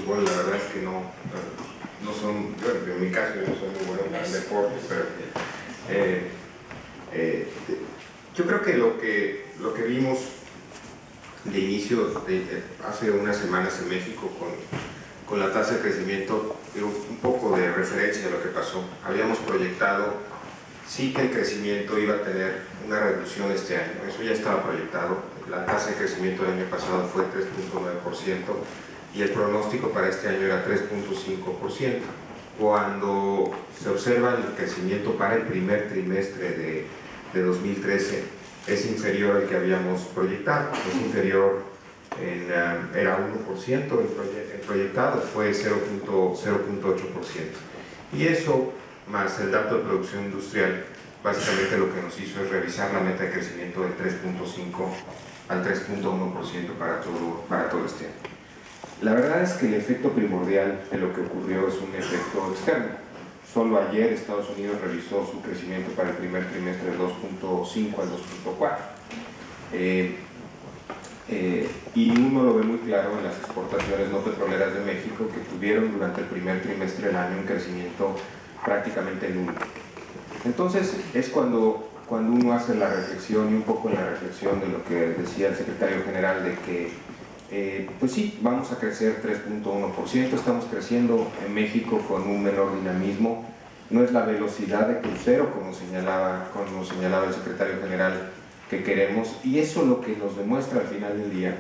fútbol, la verdad es que no son, bueno, en mi caso yo no soy muy bueno en el deporte, pero yo creo que lo que vimos de inicio hace unas semanas en México con la tasa de crecimiento, un poco de referencia a lo que pasó. Habíamos proyectado sí que el crecimiento iba a tener una reducción este año, eso ya estaba proyectado. La tasa de crecimiento del año pasado fue 3.9% y el pronóstico para este año era 3.5%. Cuando se observa el crecimiento para el primer trimestre de 2013 es inferior al que habíamos proyectado, es inferior, era 1%, el proyectado fue 0.8%. Y eso, más el dato de producción industrial, básicamente lo que nos hizo es revisar la meta de crecimiento del 3.5 al 3.1% para todo este año. La verdad es que el efecto primordial de lo que ocurrió es un efecto externo. Solo ayer Estados Unidos revisó su crecimiento para el primer trimestre de 2.5 al 2.4. Y uno lo ve muy claro en las exportaciones no petroleras de México, que tuvieron durante el primer trimestre del año un crecimiento prácticamente nulo. Entonces es cuando uno hace la reflexión, y un poco en la reflexión de lo que decía el secretario general, de que pues sí, vamos a crecer 3.1%, estamos creciendo en México con un menor dinamismo, no es la velocidad de crucero como señalaba el secretario general que queremos, y eso lo que nos demuestra al final del día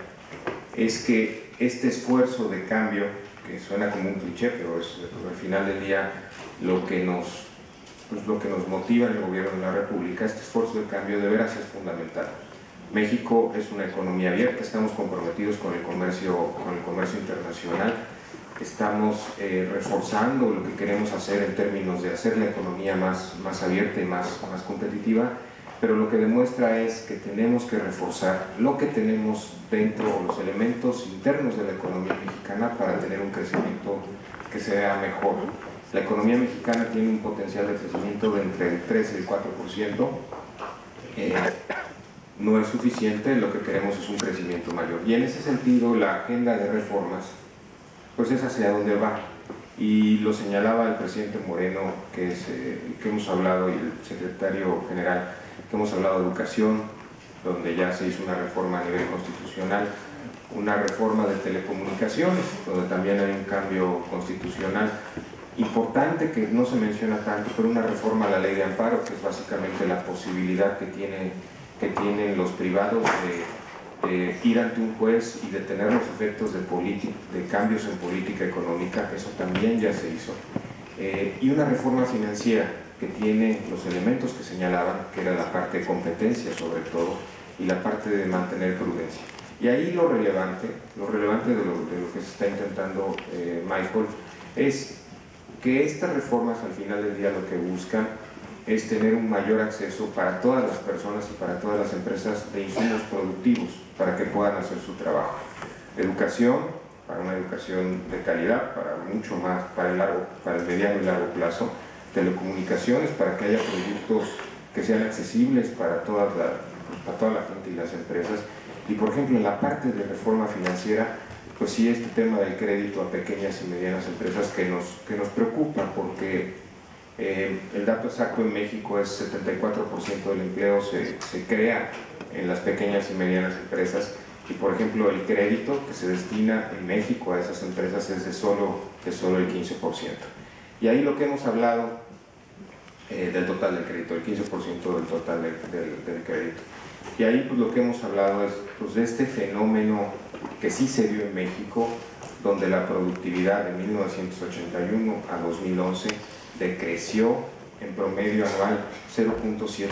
es que este esfuerzo de cambio, que suena como un cliché, pero es al final del día lo que nos motiva en el gobierno de la República, este esfuerzo de cambio de veras es fundamental. México es una economía abierta, estamos comprometidos con el comercio internacional, estamos reforzando lo que queremos hacer en términos de hacer la economía más abierta y más competitiva, pero lo que demuestra es que tenemos que reforzar lo que tenemos dentro, los elementos internos de la economía mexicana, para tener un crecimiento que sea mejor. La economía mexicana tiene un potencial de crecimiento de entre el 3 y el 4%. No es suficiente, lo que queremos es un crecimiento mayor. Y en ese sentido, la agenda de reformas, pues es hacia dónde va. Y lo señalaba el presidente Moreno, que hemos hablado, y el secretario general, que hemos hablado de educación, donde ya se hizo una reforma a nivel constitucional, una reforma de telecomunicaciones, donde también hay un cambio constitucional importante que no se menciona tanto, pero una reforma a la ley de amparo, que es básicamente la posibilidad que tienen los privados de ir ante un juez y detener los efectos de cambios en política económica. Eso también ya se hizo. Y una reforma financiera que tiene los elementos que señalaban, que era la parte de competencia sobre todo, y la parte de mantener prudencia. Y ahí lo relevante de lo que se está intentando, Michael, es que estas reformas al final del día lo que buscan es tener un mayor acceso para todas las personas y para todas las empresas de insumos productivos para que puedan hacer su trabajo. Educación, para una educación de calidad, para mucho más, para el mediano y largo plazo. Telecomunicaciones, para que haya productos que sean accesibles para toda la gente y las empresas. Y por ejemplo, en la parte de reforma financiera, pues sí, este tema del crédito a pequeñas y medianas empresas que nos preocupa, porque el dato exacto en México es 74% del empleo se crea en las pequeñas y medianas empresas, y por ejemplo el crédito que se destina en México a esas empresas es de solo el 15%. Y ahí lo que hemos hablado del total del crédito, el 15% del total del crédito. Y ahí pues lo que hemos hablado es pues, de este fenómeno que sí se dio en México, donde la productividad de 1981 a 2011 decreció en promedio anual 0.7%.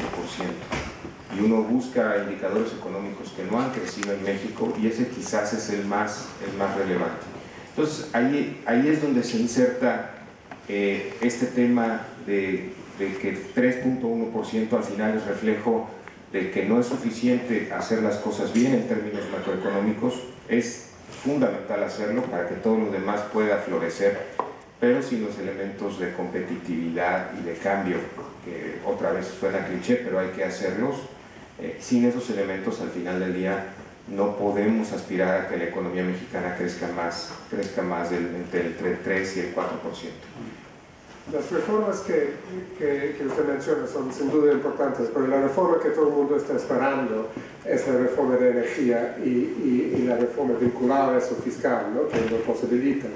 Y uno busca indicadores económicos que no han crecido en México, y ese quizás es el más relevante. Entonces ahí es donde se inserta este tema de que 3.1% al final es reflejo de que no es suficiente hacer las cosas bien en términos macroeconómicos, es fundamental hacerlo para que todo lo demás pueda florecer, pero sin los elementos de competitividad y de cambio, que otra vez suena cliché, pero hay que hacerlos. Sin esos elementos al final del día no podemos aspirar a que la economía mexicana crezca más entre el 3 y el 4%. Las reformas que usted menciona son sin duda importantes, pero la reforma que todo el mundo está esperando es la reforma de energía y la reforma vinculada a eso fiscal, ¿no?, que lo posibilita.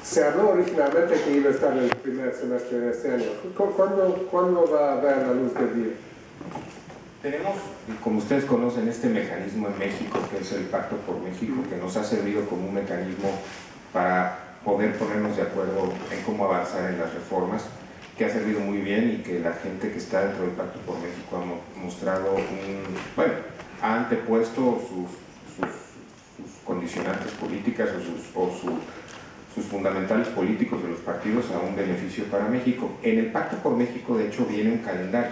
Se habló originalmente que iba a estar en el primer semestre de este año. ¿Cuándo va a ver la luz del día? Tenemos, como ustedes conocen, este mecanismo en México, que es el Pacto por México, que nos ha servido como un mecanismo para poder ponernos de acuerdo en cómo avanzar en las reformas, que ha servido muy bien y que la gente que está dentro del Pacto por México ha mostrado ha antepuesto sus condicionantes políticas o sus fundamentales políticos de los partidos a un beneficio para México. En el Pacto por México, de hecho, viene un calendario,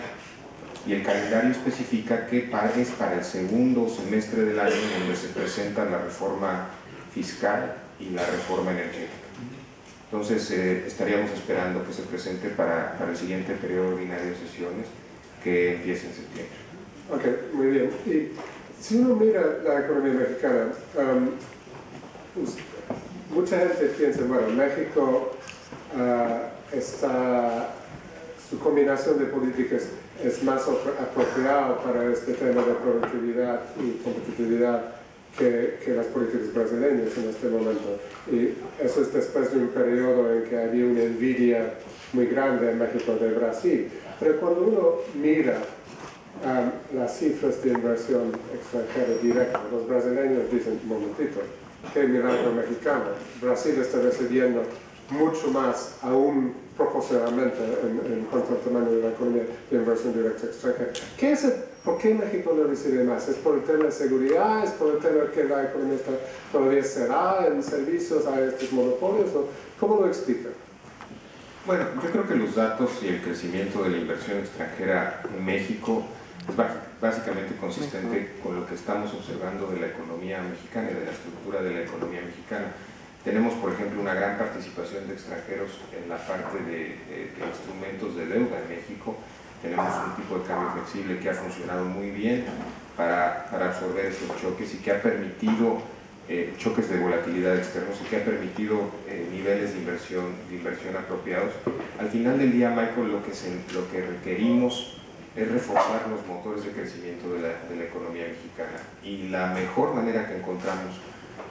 y el calendario especifica que es para el segundo semestre del año donde se presenta la reforma fiscal y la reforma energética. Entonces estaríamos esperando que se presente para el siguiente periodo ordinario de sesiones, que empiece en septiembre. Ok, muy bien. Y si uno mira la economía mexicana, mucha gente piensa, bueno, México su combinación de políticas es más apropiado para este tema de productividad y competitividad que las políticas brasileñas en este momento. Y eso es después de un periodo en que había una envidia muy grande en México de Brasil. Pero cuando uno mira las cifras de inversión extranjera directa, los brasileños dicen, un momentito, qué milagro mexicano. Brasil está recibiendo mucho más, aún proporcionalmente en cuanto al tamaño de la economía de inversión directa extranjera. ¿Por qué México no recibe más? ¿Es por el tema de seguridad? ¿Es por el tema de que la economía todavía será en servicios a estos monopolios? ¿Cómo lo explica? Bueno, yo creo que los datos y el crecimiento de la inversión extranjera en México es básicamente consistente con lo que estamos observando de la economía mexicana y de la estructura de la economía mexicana. Tenemos, por ejemplo, una gran participación de extranjeros en la parte de instrumentos de deuda en México. Tenemos un tipo de cambio flexible que ha funcionado muy bien para absorber esos choques y que ha permitido choques de volatilidad externos y que ha permitido niveles de inversión apropiados. Al final del día, Michael, lo que requerimos es reforzar los motores de crecimiento de la economía mexicana, y la mejor manera que encontramos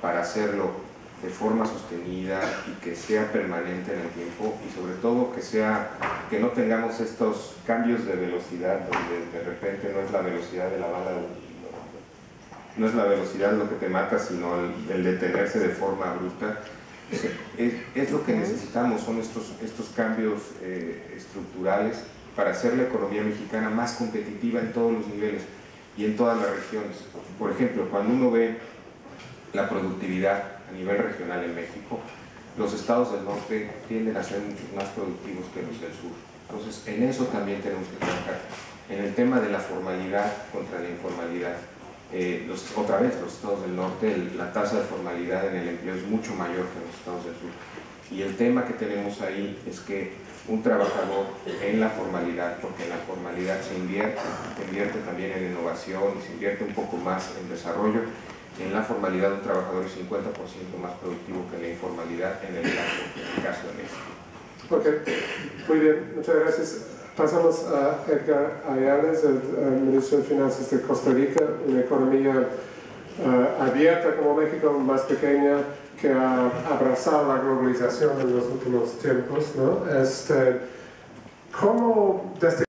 para hacerlo de forma sostenida y que sea permanente en el tiempo, y sobre todo que no tengamos estos cambios de velocidad donde de repente no es la velocidad de la bala, no es la velocidad lo que te mata, sino el detenerse de forma abrupta. Es lo que necesitamos, son estos cambios estructurales para hacer la economía mexicana más competitiva en todos los niveles y en todas las regiones. Por ejemplo, cuando uno ve la productividad a nivel regional en México, los estados del norte tienden a ser mucho más productivos que los del sur. Entonces, en eso también tenemos que trabajar. En el tema de la formalidad contra la informalidad, otra vez, los estados del norte, la tasa de formalidad en el empleo es mucho mayor que en los estados del sur. Y el tema que tenemos ahí es que un trabajador en la formalidad, porque en la formalidad se invierte también en innovación, se invierte un poco más en desarrollo. En la formalidad un trabajador es 50% más productivo que en la informalidad en el caso de México. Ok, muy bien, muchas gracias. Pasamos a Edgar Ayales, el ministro de Finanzas de Costa Rica, una economía abierta como México, más pequeña, que ha abrazado la globalización en los últimos tiempos, ¿no? ¿Cómo desde